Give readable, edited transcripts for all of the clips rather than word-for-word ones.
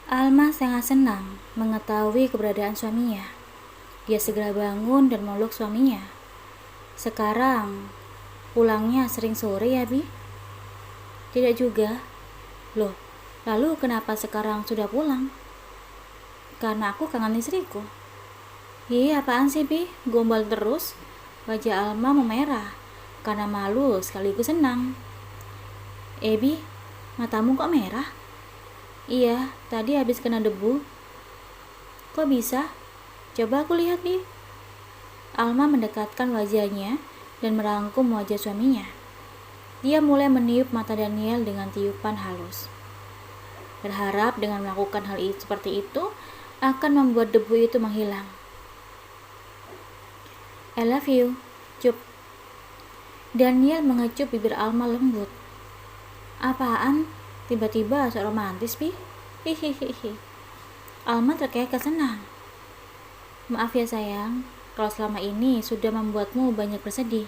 Alma sangat senang mengetahui keberadaan suaminya. Dia segera bangun dan memeluk suaminya. Sekarang, pulangnya sering sore ya, Bi? Tidak juga. Loh, lalu kenapa sekarang sudah pulang? Karena aku kangen istriku. Iya, apaan sih, Bi? Gombal terus. Wajah Alma memerah karena malu sekaligus senang. Bi, matamu kok merah? Iya, tadi habis kena debu. Kok bisa? Coba aku lihat, Bi. Alma mendekatkan wajahnya dan merangkum wajah suaminya. Dia mulai meniup mata Daniel dengan tiupan halus. Berharap dengan melakukan hal seperti itu akan membuat debu itu menghilang. I love you. Cup. Daniel mengecup bibir Alma lembut. Apaan? Tiba-tiba sok romantis, Bi. Hihihihi. Alma terkekeh senang. Maaf ya sayang, kalau selama ini sudah membuatmu banyak bersedih.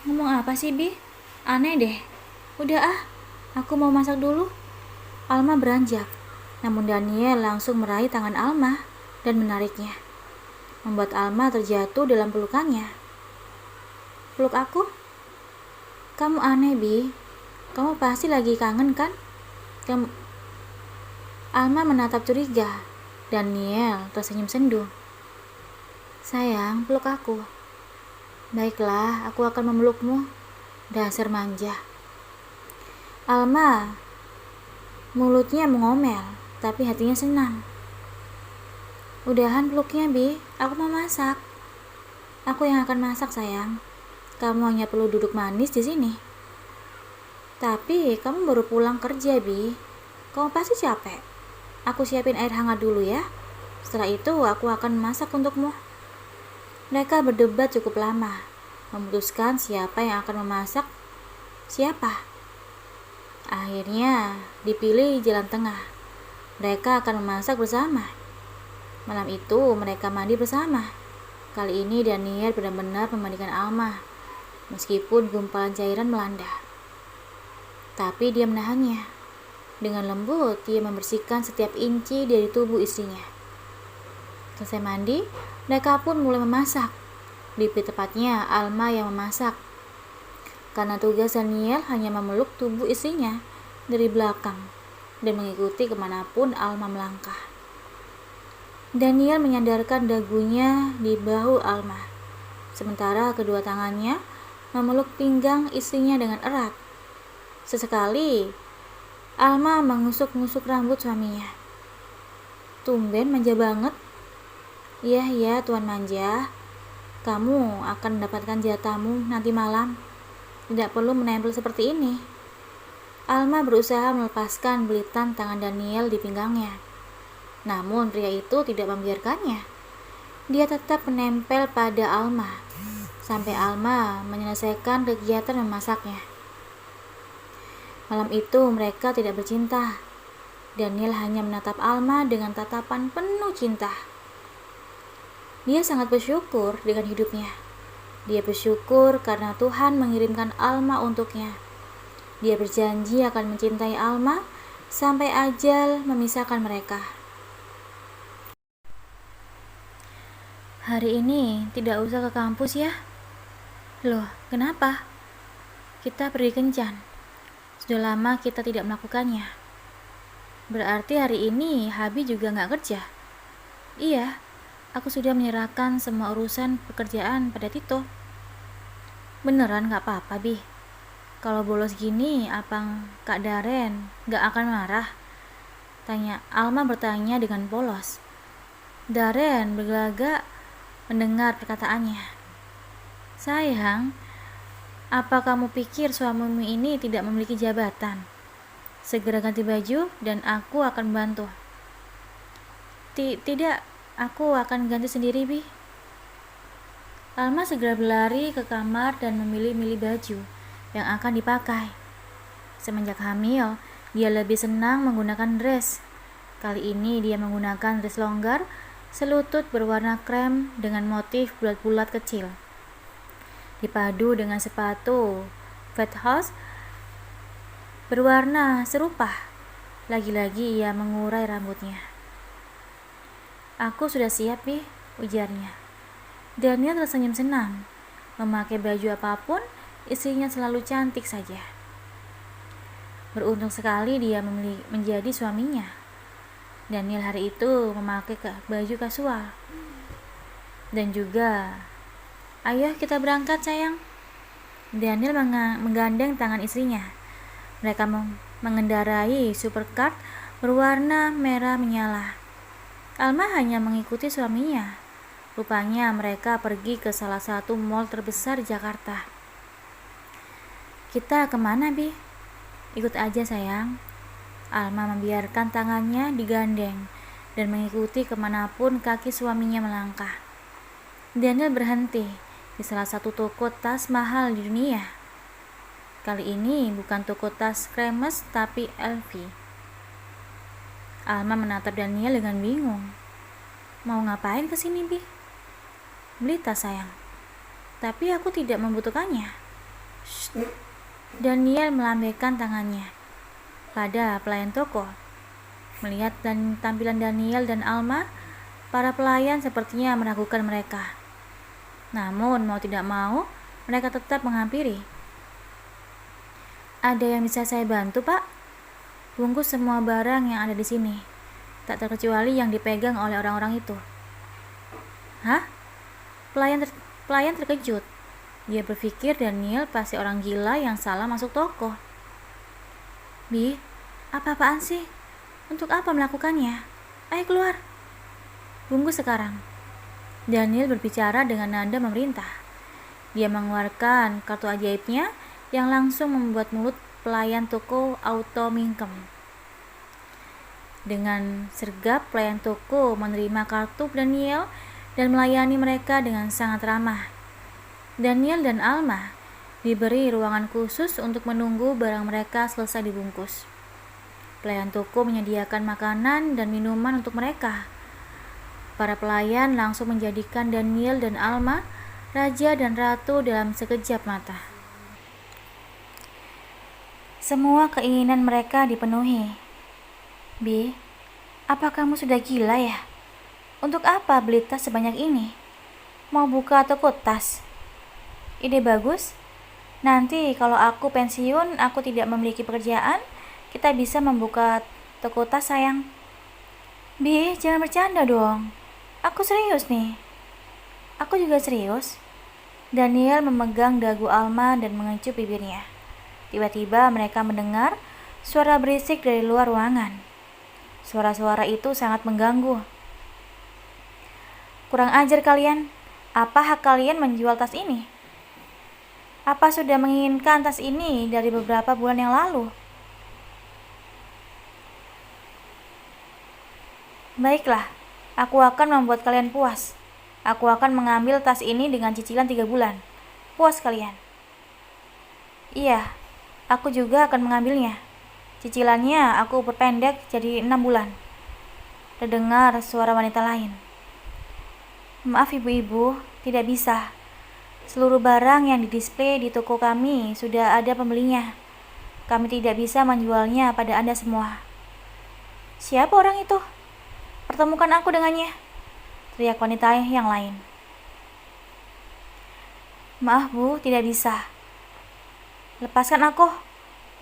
Ngomong apa sih, Bi? Aneh deh. Udah ah, aku mau masak dulu. Alma beranjak, namun Daniel langsung meraih tangan Alma dan menariknya, membuat Alma terjatuh dalam pelukannya. Peluk aku? Kamu aneh, Bi. Kamu pasti lagi kangen kan? Alma menatap curiga. Daniel tersenyum sendu. Sayang, peluk aku. Baiklah, aku akan memelukmu. Dasar manja. Alma, mulutnya mengomel, tapi hatinya senang. Udahan peluknya, Bi. Aku mau masak. Aku yang akan masak, sayang. Kamu hanya perlu duduk manis di sini. Tapi kamu baru pulang kerja, Bi. Kamu pasti capek. Aku siapin air hangat dulu ya. Setelah itu aku akan masak untukmu. Mereka berdebat cukup lama, memutuskan siapa yang akan memasak siapa. Akhirnya dipilih jalan tengah. Mereka akan memasak bersama. Malam itu mereka mandi bersama. Kali ini Daniel benar-benar memandikan Alma, meskipun gumpalan cairan melanda. Tapi dia menahannya. Dengan lembut, dia membersihkan setiap inci dari tubuh istrinya. Selesai mandi, mereka pun mulai memasak. Lebih tepatnya, Alma yang memasak. Karena tugas Daniel hanya memeluk tubuh istrinya dari belakang dan mengikuti kemanapun Alma melangkah. Daniel menyandarkan dagunya di bahu Alma, sementara kedua tangannya memeluk pinggang istrinya dengan erat. Sesekali, Alma mengusuk-ngusuk rambut suaminya. Tumben manja banget. Iya, Tuan Manja. Kamu akan mendapatkan jatahmu nanti malam. Tidak perlu menempel seperti ini. Alma berusaha melepaskan belitan tangan Daniel di pinggangnya. Namun pria itu tidak membiarkannya. Dia tetap menempel pada Alma, sampai Alma menyelesaikan kegiatan memasaknya. Malam itu mereka tidak bercinta. Daniel hanya menatap Alma dengan tatapan penuh cinta. Dia sangat bersyukur dengan hidupnya. Dia bersyukur karena Tuhan mengirimkan Alma untuknya. Dia berjanji akan mencintai Alma sampai ajal memisahkan mereka. Hari ini tidak usah ke kampus ya? Loh, kenapa? Kita pergi kencan. Sudah lama kita tidak melakukannya. Berarti hari ini Habi juga nggak kerja? Iya, aku sudah menyerahkan semua urusan pekerjaan pada Tito. Beneran nggak apa-apa, Bi? Kalau bolos gini, apa Kak Daren nggak akan marah? Tanya Alma bertanya dengan polos. Daren bergelagak mendengar perkataannya. Sayang, apa kamu pikir suamimu ini tidak memiliki jabatan? Segera ganti baju dan aku akan bantu. Tidak, aku akan ganti sendiri, Bi. Alma segera berlari ke kamar dan memilih-milih baju yang akan dipakai. Semenjak hamil, dia lebih senang menggunakan dress. Kali ini dia menggunakan dress longgar selutut berwarna krem dengan motif bulat-bulat kecil. Dipadu dengan sepatu Fat House berwarna serupa. Lagi-lagi ia mengurai rambutnya. Aku sudah siap, Bi, ujarnya. Daniel tersenyum senang. Memakai baju apapun, istrinya selalu cantik saja. Beruntung sekali dia menjadi suaminya. Daniel hari itu memakai baju kasual. Dan juga, ayo kita berangkat sayang. Daniel menggandeng tangan istrinya. Mereka mengendarai supercar berwarna merah menyala. Alma hanya mengikuti suaminya. Rupanya mereka pergi ke salah satu mall terbesar di Jakarta. Kita kemana, Bi? Ikut aja sayang. Alma membiarkan tangannya digandeng dan mengikuti kemanapun kaki suaminya melangkah. Daniel berhenti di salah satu toko tas mahal di dunia. Kali ini bukan toko tas Hermes tapi LV. Alma menatap Daniel dengan bingung. Mau ngapain kesini, Bi? Beli tas sayang. Tapi aku tidak membutuhkannya. Shh. Daniel melambaikan tangannya pada pelayan toko. Melihat tampilan Daniel dan Alma, para pelayan sepertinya meragukan mereka. Namun mau tidak mau, mereka tetap menghampiri. Ada yang bisa saya bantu, Pak? Bungkus semua barang yang ada di sini, tak terkecuali yang dipegang oleh orang-orang itu. Hah? Pelayan terkejut. Dia berpikir Daniel pasti orang gila yang salah masuk toko. Bi, apa-apaan sih? Untuk apa melakukannya? Ayo keluar. Bungkus sekarang. Daniel berbicara dengan nada memerintah. Dia mengeluarkan kartu ajaibnya yang langsung membuat mulut pelayan toko auto mingkem. Dengan sergap pelayan toko menerima kartu Daniel dan melayani mereka dengan sangat ramah. Daniel dan Alma diberi ruangan khusus untuk menunggu barang mereka selesai dibungkus. Pelayan toko menyediakan makanan dan minuman untuk mereka. Para pelayan langsung menjadikan Daniel dan Alma raja dan ratu dalam sekejap mata. Semua keinginan mereka dipenuhi. Bi, apa kamu sudah gila ya? Untuk apa beli tas sebanyak ini? Mau buka toko tas? Ide bagus. Nanti kalau aku pensiun, aku tidak memiliki pekerjaan, kita bisa membuka toko tas sayang. Bi, jangan bercanda dong. Aku serius nih. Aku juga serius. Daniel memegang dagu Alma dan mengecup bibirnya. Tiba-tiba mereka mendengar suara berisik dari luar ruangan. Suara-suara itu sangat mengganggu. Kurang ajar kalian. Apa hak kalian menjual tas ini? Apa sudah menginginkan tas ini dari beberapa bulan yang lalu? Baiklah, aku akan membuat kalian puas. Aku akan mengambil tas ini dengan cicilan 3 bulan. Puas kalian? Iya, aku juga akan mengambilnya. Cicilannya aku perpendek jadi 6 bulan. Terdengar suara wanita lain. Maaf ibu-ibu, tidak bisa. Seluruh barang yang didisplay di toko kami sudah ada pembelinya. Kami tidak bisa menjualnya pada Anda semua. Siapa orang itu? Pertemukan aku dengannya, teriak wanita yang lain. Maaf Bu, tidak bisa. Lepaskan aku.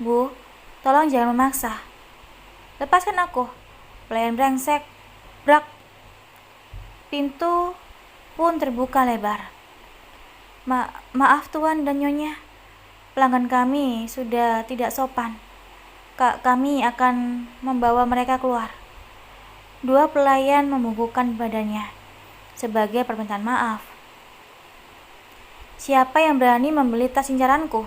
Bu, tolong jangan memaksa. Lepaskan aku. Pelayan brengsek. Brak. Pintu pun terbuka lebar. Maaf Tuan dan Nyonya, pelanggan kami sudah tidak sopan. Kami akan membawa mereka keluar. Dua pelayan membungkukkan badannya sebagai permintaan maaf. Siapa yang berani membeli tas incaranku?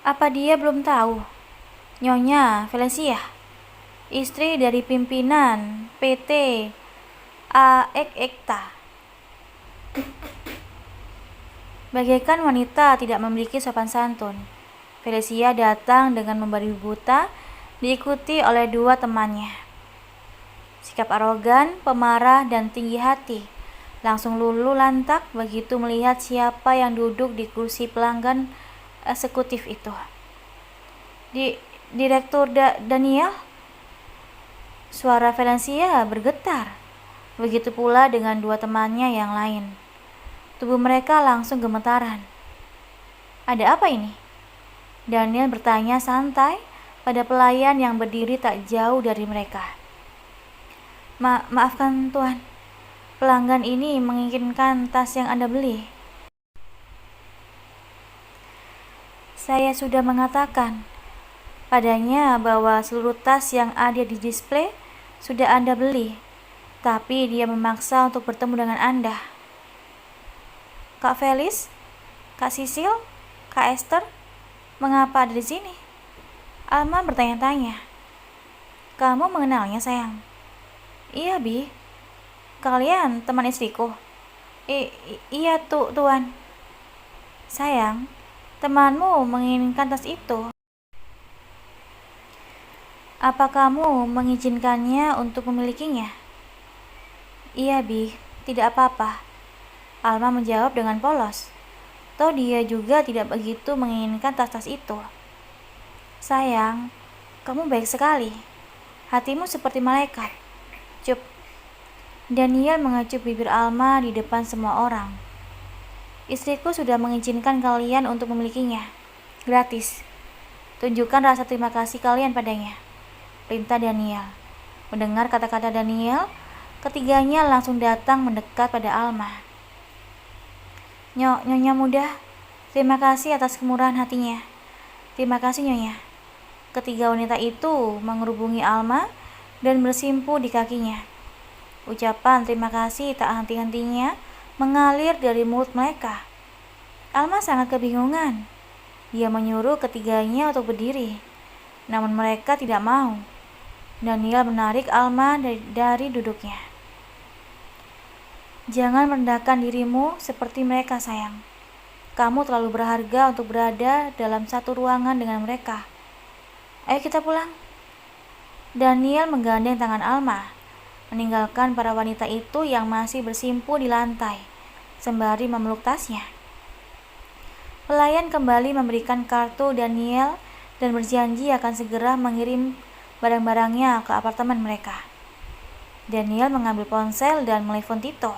Apa dia belum tahu? Nyonya Felicia. istri dari pimpinan PT AEK-EKTA. Bagaikan wanita tidak memiliki sopan santun, Felicia datang dengan membabi buta, diikuti oleh dua temannya. Sikap arogan, pemarah, dan tinggi hati langsung luluh lantak begitu melihat siapa yang duduk di kursi pelanggan eksekutif itu. Direktur Daniel? Suara Felicia bergetar. Begitu pula dengan dua temannya yang lain. Tubuh mereka langsung gemetaran. Ada apa ini? Daniel bertanya santai pada pelayan yang berdiri tak jauh dari mereka. Maafkan Tuan, pelanggan ini menginginkan tas yang Anda beli. Saya sudah mengatakan padanya bahwa seluruh tas yang ada di display sudah Anda beli, tapi dia memaksa untuk bertemu dengan Anda. Kak Felis, Kak Sisil, Kak Esther, mengapa ada di sini? Alma bertanya-tanya. Kamu mengenalnya, sayang? Iya, Bi. Kalian teman istriku? Iya, Tuan. Sayang, temanmu menginginkan tas itu. Apa kamu mengizinkannya untuk memilikinya? Iya, Bi. Tidak apa-apa. Alma menjawab dengan polos. Toh dia juga tidak begitu menginginkan tas-tas itu. Sayang, kamu baik sekali. Hatimu seperti malaikat. Cup. Daniel mengecup bibir Alma di depan semua orang. Istriku sudah mengizinkan kalian untuk memilikinya. Gratis. Tunjukkan rasa terima kasih kalian padanya. Perintah Daniel. Mendengar kata-kata Daniel, ketiganya langsung datang mendekat pada Alma. Nyonya muda, terima kasih atas kemurahan hatinya. Terima kasih, Nyonya. Ketiga wanita itu mengerubungi Alma dan bersimpu di kakinya. Ucapan terima kasih tak henti-hentinya mengalir dari mulut mereka. Alma sangat kebingungan. Dia menyuruh ketiganya untuk berdiri, namun mereka tidak mau. Daniel menarik Alma dari duduknya. Jangan merendahkan dirimu seperti mereka, sayang. Kamu terlalu berharga untuk berada dalam satu ruangan dengan mereka. Ayo kita pulang. Daniel menggandeng tangan Alma, meninggalkan para wanita itu yang masih bersimpu di lantai, sembari memeluk tasnya. Pelayan kembali memberikan kartu Daniel dan berjanji akan segera mengirim barang-barangnya ke apartemen mereka. Daniel mengambil ponsel dan menelepon Tito.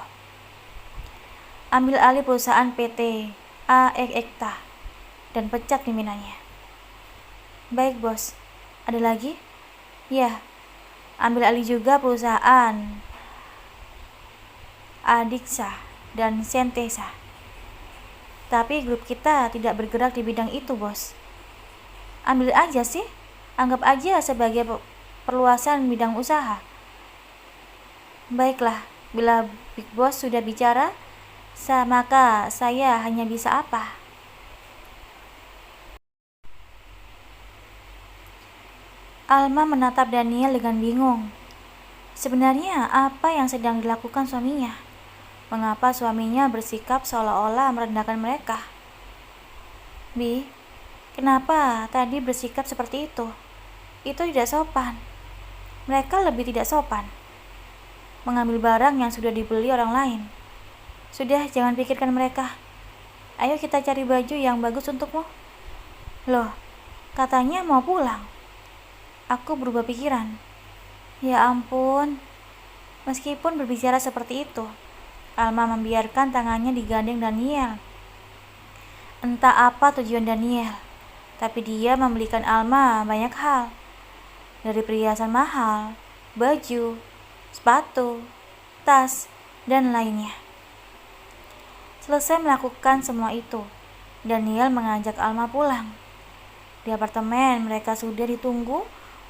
Ambil alih perusahaan PT AEK-EKTA dan pecat pimpinannya. Baik, Bos. Ada lagi? Ya, ambil alih juga perusahaan Adixa dan Sentesa. Tapi grup kita tidak bergerak di bidang itu, Bos. Ambil aja sih, anggap aja sebagai perluasan bidang usaha. Baiklah, bila Big Boss sudah bicara, maka saya hanya bisa apa? Alma menatap Daniel dengan bingung. Sebenarnya apa yang sedang dilakukan suaminya? Mengapa suaminya bersikap seolah-olah merendahkan mereka? Bi, kenapa tadi bersikap seperti itu? Itu tidak sopan. Mereka lebih tidak sopan. Mengambil barang yang sudah dibeli orang lain. Sudah, jangan pikirkan mereka. Ayo kita cari baju yang bagus untukmu. Loh, katanya mau pulang. Aku berubah pikiran. Ya ampun. Meskipun berbicara seperti itu, Alma membiarkan tangannya digandeng Daniel. Entah apa tujuan Daniel, tapi dia membelikan Alma banyak hal. Dari perhiasan mahal, baju, sepatu, tas, dan lainnya. Selesai melakukan semua itu, Daniel mengajak Alma pulang. Di apartemen mereka sudah ditunggu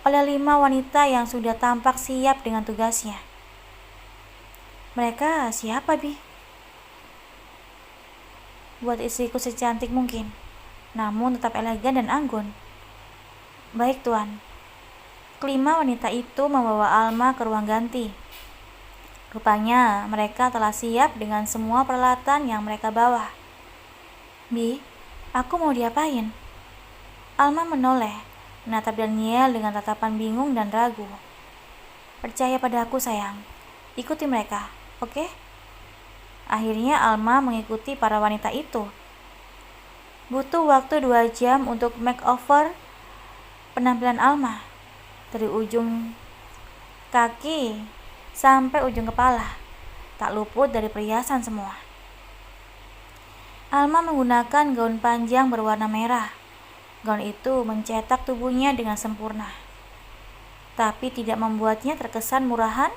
oleh 5 wanita yang sudah tampak siap dengan tugasnya. Mereka siapa, Bi? Buat istriku secantik mungkin, namun tetap elegan dan anggun. Baik, Tuan. Kelima wanita itu membawa Alma ke ruang ganti. Rupanya mereka telah siap dengan semua peralatan yang mereka bawa. "Bi, aku mau diapain?" Alma menoleh, menatap Daniel dengan tatapan bingung dan ragu. "Percaya pada aku sayang, ikuti mereka, oke?" Akhirnya Alma mengikuti para wanita itu. Butuh waktu 2 jam untuk makeover penampilan Alma, dari ujung kaki sampai ujung kepala, tak luput dari perhiasan semua. Alma menggunakan gaun panjang berwarna merah. Gaun itu mencetak tubuhnya dengan sempurna, tapi tidak membuatnya terkesan murahan,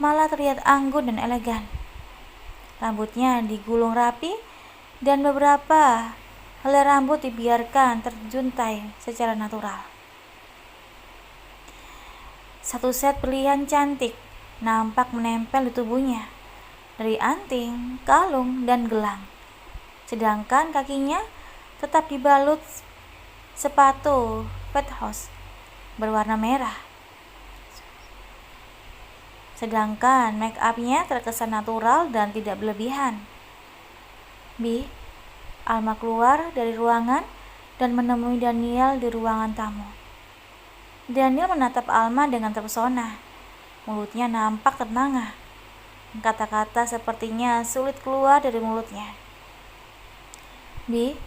malah terlihat anggun dan elegan. Rambutnya digulung rapi dan beberapa helai rambut dibiarkan terjuntai secara natural. Satu set berlian cantik nampak menempel di tubuhnya, dari anting, kalung, dan gelang. Sedangkan kakinya tetap dibalut sepatu Pethouse berwarna merah. Sedangkan make up-nya terkesan natural dan tidak berlebihan. "Bi," Alma keluar dari ruangan dan menemui Daniel di ruangan tamu. Daniel menatap Alma dengan terpesona. Mulutnya nampak termangah. Kata-kata sepertinya sulit keluar dari mulutnya. "Bi,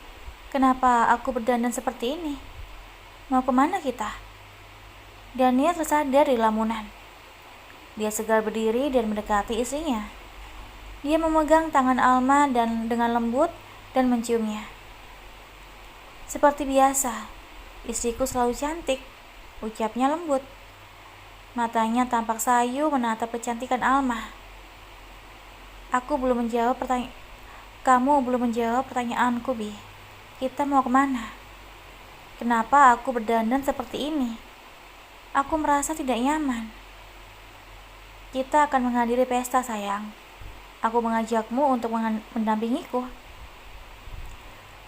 kenapa aku berdandan seperti ini? Mau kemana kita?" Daniel tersadar di lamunan. Dia segera berdiri dan mendekati istrinya. Dia memegang tangan Alma dan dengan lembut dan menciumnya. "Seperti biasa, istriku selalu cantik," ucapnya lembut. Matanya tampak sayu menatap kecantikan Alma. Kamu belum menjawab pertanyaanku, Bi. Kita mau kemana? Kenapa aku berdandan seperti ini? Aku merasa tidak nyaman. Kita akan menghadiri pesta, sayang. Aku mengajakmu untuk mendampingiku.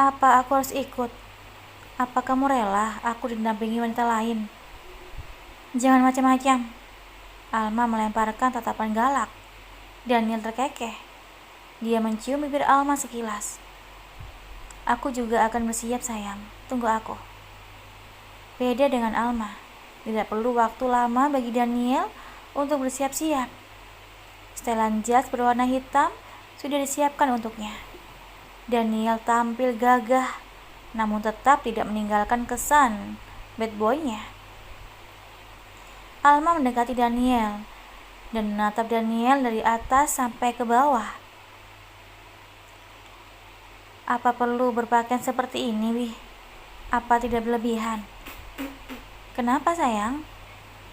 Apa aku harus ikut? Apa kamu rela aku didampingi wanita lain? Jangan macam-macam. Alma melemparkan tatapan galak. Daniel terkekeh. Dia mencium bibir Alma sekilas. "Aku juga akan bersiap, sayang. Tunggu aku." Beda dengan Alma, tidak perlu waktu lama bagi Daniel untuk bersiap-siap. Setelan jas berwarna hitam sudah disiapkan untuknya. Daniel tampil gagah, namun tetap tidak meninggalkan kesan bad boy-nya. Alma mendekati Daniel dan menatap Daniel dari atas sampai ke bawah. "Apa perlu berpakaian seperti ini, Wi? Apa tidak berlebihan?" "Kenapa, sayang?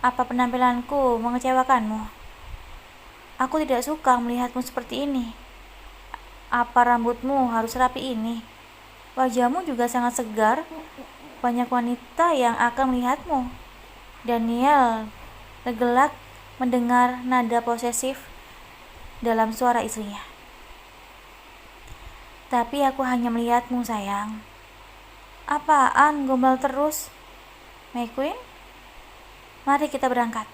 Apa penampilanku mengecewakanmu? Aku tidak suka melihatmu seperti ini. Apa rambutmu harus rapi ini? Wajahmu juga sangat segar. Banyak wanita yang akan melihatmu." Daniel tergelak mendengar nada posesif dalam suara istrinya. "Tapi aku hanya melihatmu, sayang." "Apaan gombal terus? May Queen? Mari kita berangkat."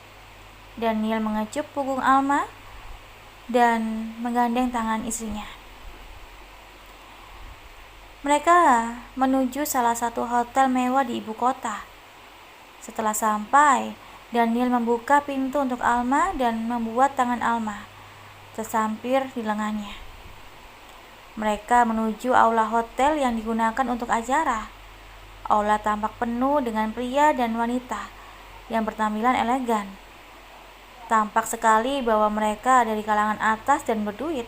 Daniel mengecup punggung Alma dan menggandeng tangan istrinya. Mereka menuju salah satu hotel mewah di ibu kota. Setelah sampai, Daniel membuka pintu untuk Alma dan membuat tangan Alma tersampir di lengannya. Mereka menuju aula hotel yang digunakan untuk acara. Aula tampak penuh dengan pria dan wanita yang bertampilan elegan. Tampak sekali bahwa mereka dari kalangan atas dan berduit.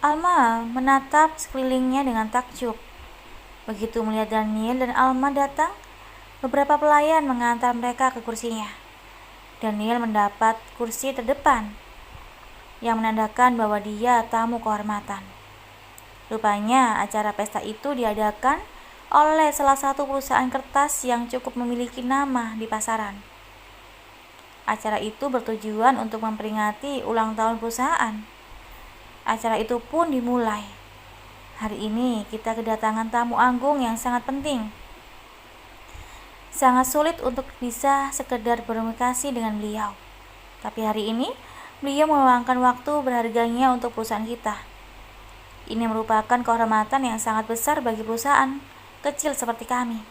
Alma menatap sekelilingnya dengan takjub. Begitu melihat Daniel dan Alma datang, beberapa pelayan mengantar mereka ke kursinya. Daniel mendapat kursi terdepan, yang menandakan bahwa dia tamu kehormatan. Rupanya acara pesta itu diadakan oleh salah satu perusahaan kertas yang cukup memiliki nama di pasaran. Acara itu bertujuan untuk memperingati ulang tahun perusahaan. Acara itu pun dimulai. "Hari ini kita kedatangan tamu agung yang sangat penting. Sangat sulit untuk bisa sekedar berkomunikasi dengan beliau. Tapi hari ini, beliau meluangkan waktu berharganya untuk perusahaan kita. Ini merupakan kehormatan yang sangat besar bagi perusahaan kecil seperti kami.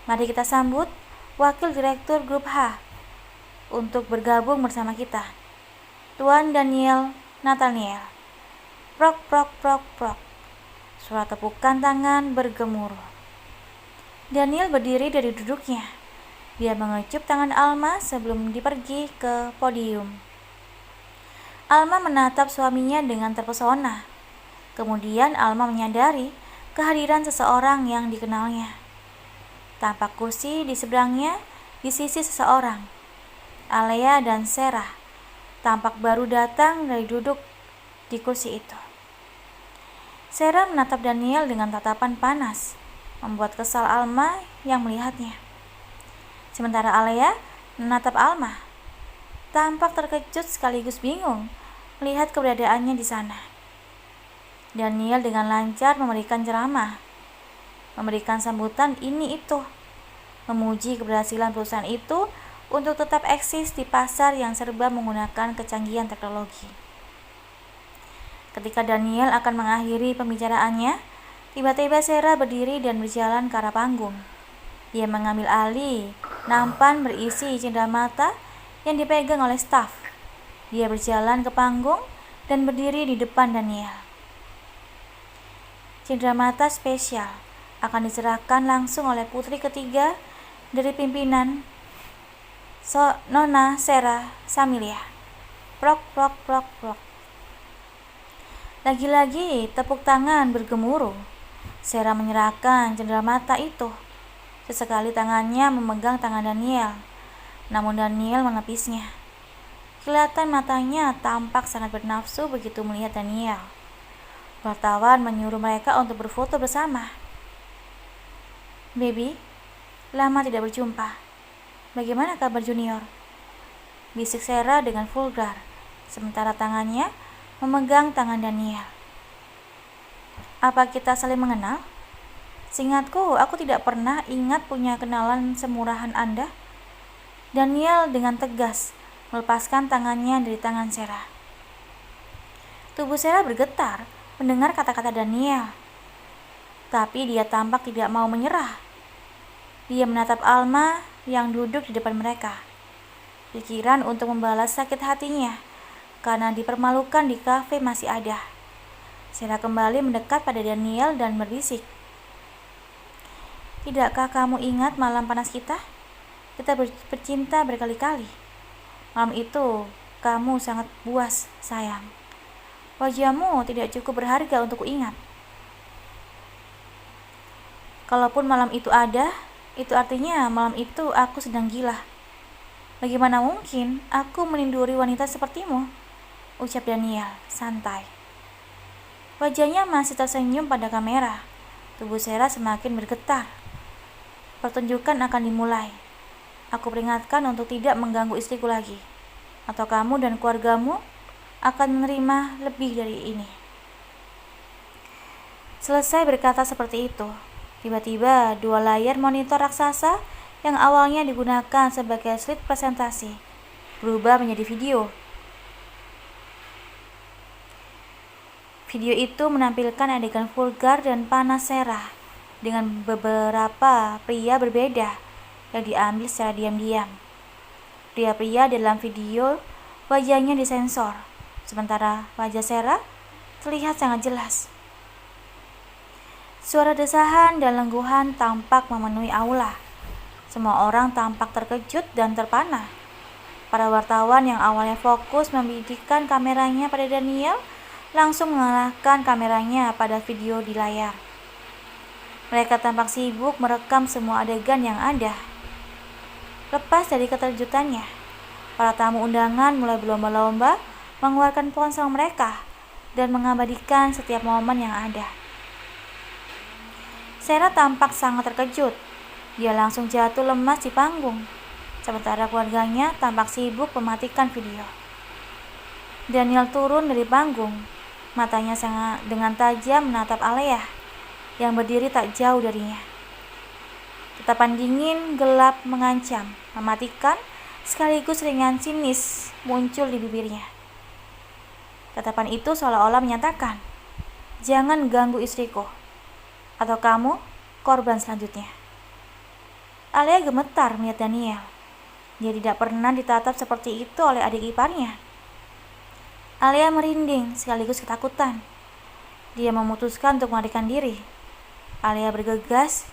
Mari kita sambut Wakil Direktur Grup H untuk bergabung bersama kita, Tuan Daniel Nathaniel. Prok, prok, prok, prok. Suara tepukan tangan bergemuruh. Daniel berdiri dari duduknya. Dia mengecup tangan Alma sebelum dipergi ke podium. Alma menatap suaminya dengan terpesona. Kemudian Alma menyadari kehadiran seseorang yang dikenalnya. Tampak kursi di seberangnya di sisi seseorang. Alea dan Sarah tampak baru datang dari duduk di kursi itu. Sarah menatap Daniel dengan tatapan panas, membuat kesal Alma yang melihatnya. Sementara Alea menatap Alma, tampak terkejut sekaligus bingung melihat keberadaannya di sana. Daniel dengan lancar memberikan ceramah, memberikan sambutan ini itu, memuji keberhasilan perusahaan itu untuk tetap eksis di pasar yang serba menggunakan kecanggihan teknologi. Ketika Daniel akan mengakhiri pembicaraannya, tiba-tiba Sarah berdiri dan berjalan ke arah panggung. Dia mengambil alih nampan berisi cenderamata yang dipegang oleh staf. Dia berjalan ke panggung dan berdiri di depan Daniel. Cenderamata spesial akan diserahkan langsung oleh putri ketiga dari pimpinan, Nona Sarah Samilia. Prok, prok, prok, prok. Lagi-lagi tepuk tangan bergemuruh. Sarah menyerahkan cenderamata itu. Sesekali tangannya memegang tangan Daniel, namun Daniel menepisnya. Kelihatan matanya tampak sangat bernafsu begitu melihat Daniel. Wartawan menyuruh mereka untuk berfoto bersama. "Baby, lama tidak berjumpa. Bagaimana kabar Junior?" bisik Sarah dengan vulgar, sementara tangannya memegang tangan Daniel. "Apa kita saling mengenal? Seingatku, aku tidak pernah ingat punya kenalan semurahan Anda." Daniel dengan tegas melepaskan tangannya dari tangan Sarah. Tubuh Sarah bergetar mendengar kata-kata Daniel. Tapi dia tampak tidak mau menyerah. Dia menatap Alma yang duduk di depan mereka. Pikiran untuk membalas sakit hatinya karena dipermalukan di kafe masih ada. Sarah kembali mendekat pada Daniel dan berbisik, "Tidakkah kamu ingat malam panas kita? Kita bercinta berkali-kali. Malam itu kamu sangat buas, sayang. Wajahmu tidak cukup berharga untuk kuingat. Kalaupun malam itu ada, itu artinya malam itu aku sedang gila. Bagaimana mungkin aku meninduri wanita sepertimu?" ucap Daniel santai. Wajahnya masih tersenyum pada kamera. Tubuh Sarah semakin bergetar. "Pertunjukan akan dimulai. Aku peringatkan untuk tidak mengganggu istriku lagi, atau kamu dan keluargamu akan menerima lebih dari ini." Selesai berkata seperti itu, tiba-tiba dua layar monitor raksasa yang awalnya digunakan sebagai slide presentasi berubah menjadi video. Video itu menampilkan adegan vulgar dan panas Sarah dengan beberapa pria berbeda yang diambil secara diam-diam. Pria-pria dalam video wajahnya disensor, sementara wajah Sarah terlihat sangat jelas. Suara desahan dan lengguhan tampak memenuhi aula. Semua orang tampak terkejut dan terpana. Para wartawan yang awalnya fokus membidikkan kameranya pada Daniel langsung mengarahkan kameranya pada video di layar. Mereka tampak sibuk merekam semua adegan yang ada. Lepas dari keterkejutannya, para tamu undangan mulai berlomba-lomba mengeluarkan ponsel mereka dan mengabadikan setiap momen yang ada. Sarah tampak sangat terkejut. Dia langsung jatuh lemas di panggung, sementara keluarganya tampak sibuk mematikan video. Daniel turun dari panggung. Matanya sangat dengan tajam menatap Alea yang berdiri tak jauh darinya. Tatapan dingin, gelap, mengancam, mematikan, sekaligus ringan sinis muncul di bibirnya. Tatapan itu seolah-olah menyatakan, "Jangan ganggu istriku, atau kamu korban selanjutnya." Alia gemetar melihat Daniel. Dia tidak pernah ditatap seperti itu oleh adik iparnya. Alia merinding sekaligus ketakutan. Dia memutuskan untuk melarikan diri. Alia bergegas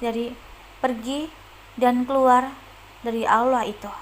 pergi dan keluar dari aula itu.